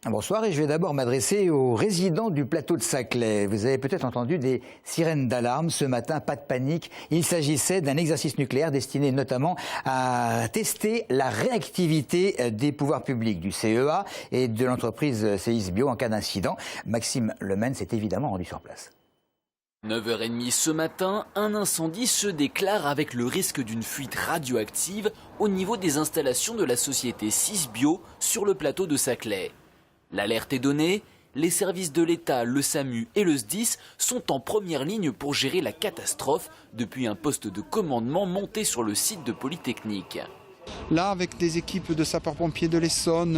Bonsoir et je vais d'abord m'adresser aux résidents du plateau de Saclay. Vous avez peut-être entendu des sirènes d'alarme ce matin, pas de panique. Il s'agissait d'un exercice nucléaire destiné notamment à tester la réactivité des pouvoirs publics, du CEA et de l'entreprise Seisbio en cas d'incident. Maxime Lemaine s'est évidemment rendu sur place. 9h30 ce matin, un incendie se déclare avec le risque d'une fuite radioactive au niveau des installations de la société Seisbio sur le plateau de Saclay. L'alerte est donnée, les services de l'État, le SAMU et le SDIS sont en première ligne pour gérer la catastrophe depuis un poste de commandement monté sur le site de Polytechnique. Là, avec des équipes de sapeurs-pompiers de l'Essonne,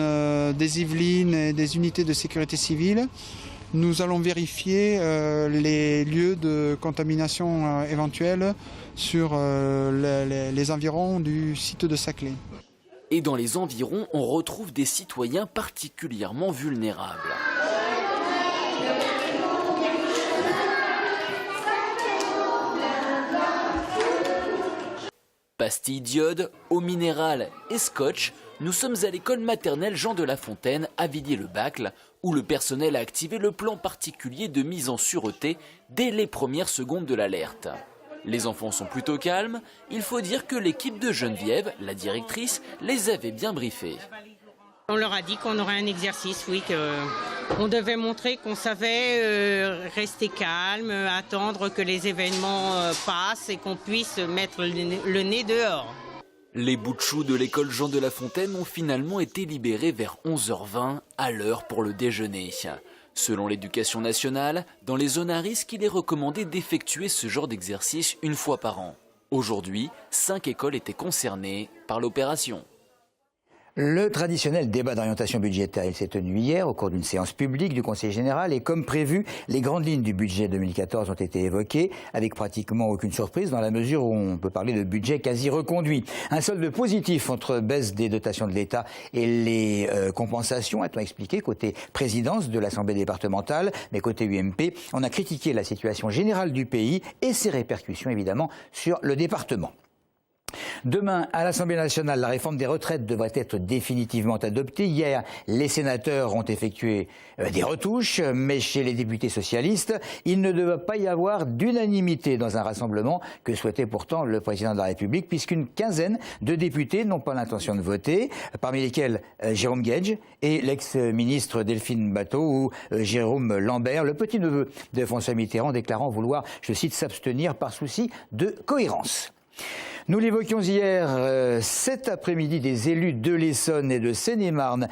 des Yvelines et des unités de sécurité civile, nous allons vérifier les lieux de contamination éventuels sur les environs du site de Saclay. Et dans les environs, on retrouve des citoyens particulièrement vulnérables. Pastilles d'iode, eau minérale et scotch, nous sommes à l'école maternelle Jean de La Fontaine à Villiers-le-Bacle, où le personnel a activé le plan particulier de mise en sûreté dès les premières secondes de l'alerte. Les enfants sont plutôt calmes, il faut dire que l'équipe de Geneviève, la directrice, les avait bien briefés. On leur a dit qu'on aurait un exercice, oui, qu'on devait montrer qu'on savait rester calme, attendre que les événements passent et qu'on puisse mettre le nez dehors. Les bouts de chou de l'école Jean de La Fontaine ont finalement été libérés vers 11h20, à l'heure pour le déjeuner. Selon l'Éducation nationale, dans les zones à risque, il est recommandé d'effectuer ce genre d'exercice une fois par an. Aujourd'hui, 5 écoles étaient concernées par l'opération. Le traditionnel débat d'orientation budgétaire, il s'est tenu hier au cours d'une séance publique du Conseil général et comme prévu, les grandes lignes du budget 2014 ont été évoquées avec pratiquement aucune surprise dans la mesure où on peut parler de budget quasi reconduit. Un solde positif entre baisse des dotations de l'État et les compensations, a-t-on expliqué côté présidence de l'Assemblée départementale, mais côté UMP, on a critiqué la situation générale du pays et ses répercussions évidemment sur le département. Demain, à l'Assemblée nationale, la réforme des retraites devrait être définitivement adoptée. Hier, les sénateurs ont effectué des retouches, mais chez les députés socialistes, il ne devait pas y avoir d'unanimité dans un rassemblement que souhaitait pourtant le président de la République, puisqu'une quinzaine de députés n'ont pas l'intention de voter, parmi lesquels Jérôme Guedj et l'ex-ministre Delphine Batho ou Jérôme Lambert, le petit-neveu de François Mitterrand, déclarant vouloir, je cite, s'abstenir par souci de cohérence. Nous l'évoquions hier, cet après-midi, des élus de l'Essonne et de Seine-et-Marne,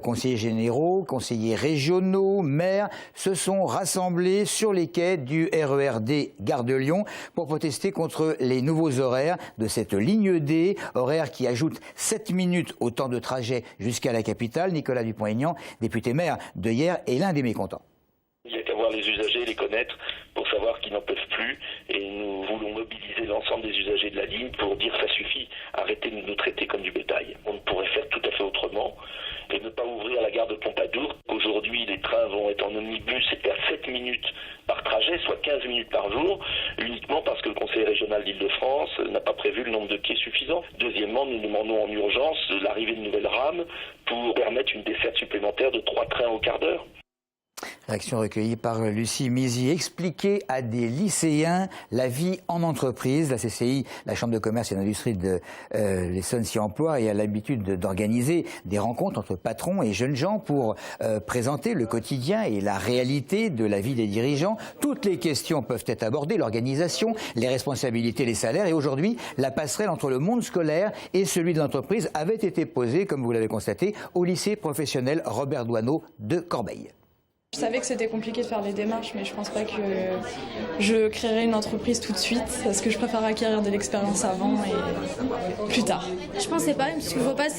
conseillers généraux, conseillers régionaux, maires, se sont rassemblés sur les quais du RER-D Gare de Lyon pour protester contre les nouveaux horaires de cette ligne D, horaire qui ajoute 7 minutes au temps de trajet jusqu'à la capitale. Nicolas Dupont-Aignan, député maire de hier, est l'un des mécontents. Il y a qu'à voir les usagers, les connaître, pour savoir qu'ils n'en peuvent plus. Et nous voulons mobiliser l'ensemble des usagers de la ligne pour dire ça suffit, arrêtez de nous traiter comme du bétail. On pourrait faire tout à fait autrement et ne pas ouvrir la gare de Pompadour. Aujourd'hui, les trains vont être en omnibus et perdre 7 minutes par trajet, soit 15 minutes par jour, uniquement parce que le Conseil régional d'Île-de-France n'a pas prévu le nombre de quais suffisant. Deuxièmement, nous demandons en urgence l'arrivée de nouvelles rames pour permettre une desserte supplémentaire de 3 trains au quart d'heure. Réaction recueillie par Lucie Mizy. Expliquer à des lycéens la vie en entreprise. La CCI, la Chambre de commerce et d'industrie de l'Essonne s'y emploie et a l'habitude d'organiser des rencontres entre patrons et jeunes gens pour présenter le quotidien et la réalité de la vie des dirigeants. Toutes les questions peuvent être abordées, l'organisation, les responsabilités, les salaires. Et aujourd'hui, la passerelle entre le monde scolaire et celui de l'entreprise avait été posée, comme vous l'avez constaté, au lycée professionnel Robert Doisneau de Corbeil. Je savais que c'était compliqué de faire les démarches, mais je pense pas que je créerai une entreprise tout de suite, parce que je préfère acquérir de l'expérience avant et plus tard. Je pensais pas, parce qu'il ne faut pas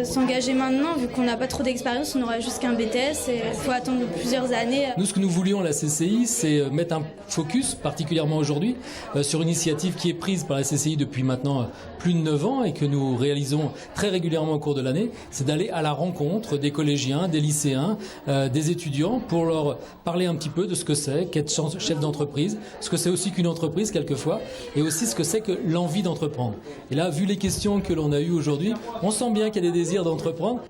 s'engager maintenant, vu qu'on n'a pas trop d'expérience, on aura juste qu'un BTS et il faut attendre plusieurs années. Nous, ce que nous voulions à la CCI, c'est mettre un focus, particulièrement aujourd'hui, sur une initiative qui est prise par la CCI depuis maintenant plus de 9 ans et que nous réalisons très régulièrement au cours de l'année, c'est d'aller à la rencontre des collégiens, des lycéens, des étudiants pour pour leur parler un petit peu de ce que c'est qu'être chef d'entreprise, ce que c'est aussi qu'une entreprise quelquefois, et aussi ce que c'est que l'envie d'entreprendre. Et là, vu les questions que l'on a eues aujourd'hui, on sent bien qu'il y a des désirs d'entreprendre.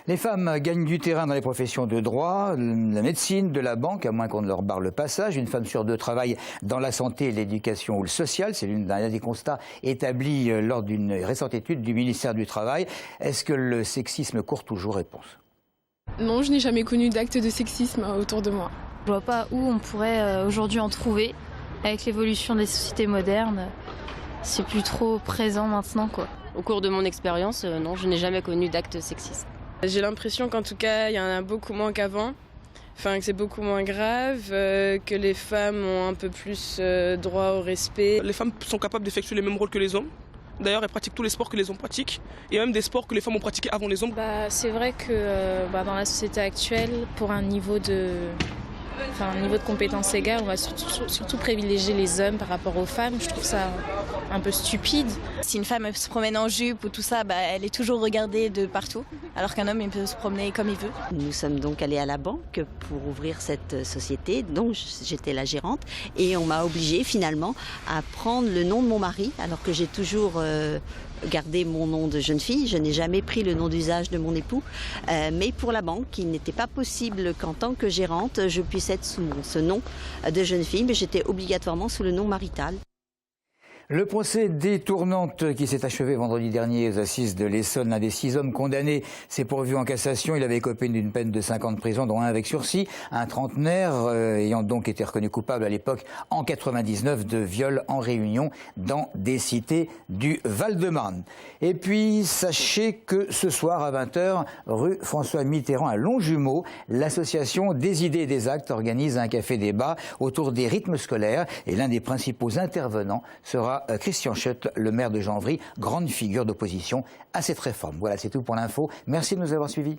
Les femmes gagnent du terrain dans les professions de droit, la médecine, de la banque, à moins qu'on ne leur barre le passage. Une femme sur deux travaille dans la santé, l'éducation ou le social. C'est l'un des constats établis lors d'une récente étude du ministère du Travail. Est-ce que le sexisme court toujours? Réponse. Non, je n'ai jamais connu d'acte de sexisme autour de moi. Je vois pas où on pourrait aujourd'hui en trouver. Avec l'évolution des sociétés modernes, c'est plus trop présent maintenant, quoi. Au cours de mon expérience, non, je n'ai jamais connu d'acte sexiste. J'ai l'impression qu'en tout cas, il y en a beaucoup moins qu'avant. Enfin, que c'est beaucoup moins grave, que les femmes ont un peu plus droit au respect. Les femmes sont capables d'effectuer les mêmes rôles que les hommes. D'ailleurs, elles pratiquent tous les sports que les hommes pratiquent, et même des sports que les femmes ont pratiqués avant les hommes. C'est vrai que dans la société actuelle, pour un niveau de compétence égale, on va surtout privilégier les hommes par rapport aux femmes. Je trouve ça un peu stupide. Si une femme se promène en jupe ou tout ça, elle est toujours regardée de partout, alors qu'un homme il peut se promener comme il veut. Nous sommes donc allés à la banque pour ouvrir cette société, dont j'étais la gérante, et on m'a obligée finalement à prendre le nom de mon mari, alors que j'ai toujours gardé mon nom de jeune fille. Je n'ai jamais pris le nom d'usage de mon époux, mais pour la banque, il n'était pas possible qu'en tant que gérante, je puisse être sous ce nom de jeune fille, mais j'étais obligatoirement sous le nom marital. Le procès détournante qui s'est achevé vendredi dernier aux assises de l'Essonne, l'un des 6 hommes condamnés s'est pourvu en cassation. Il avait écopé d'une peine de 5 ans de prison, dont 1 avec sursis. Un trentenaire ayant donc été reconnu coupable à l'époque, en 99, de viol en réunion dans des cités du Val-de-Marne. Et puis, sachez que ce soir à 20h, rue François Mitterrand à Longjumeau, l'association des idées et des actes organise un café-débat autour des rythmes scolaires. Et l'un des principaux intervenants sera Christian Schott, le maire de Janvry, grande figure d'opposition à cette réforme. Voilà, c'est tout pour l'info. Merci de nous avoir suivis.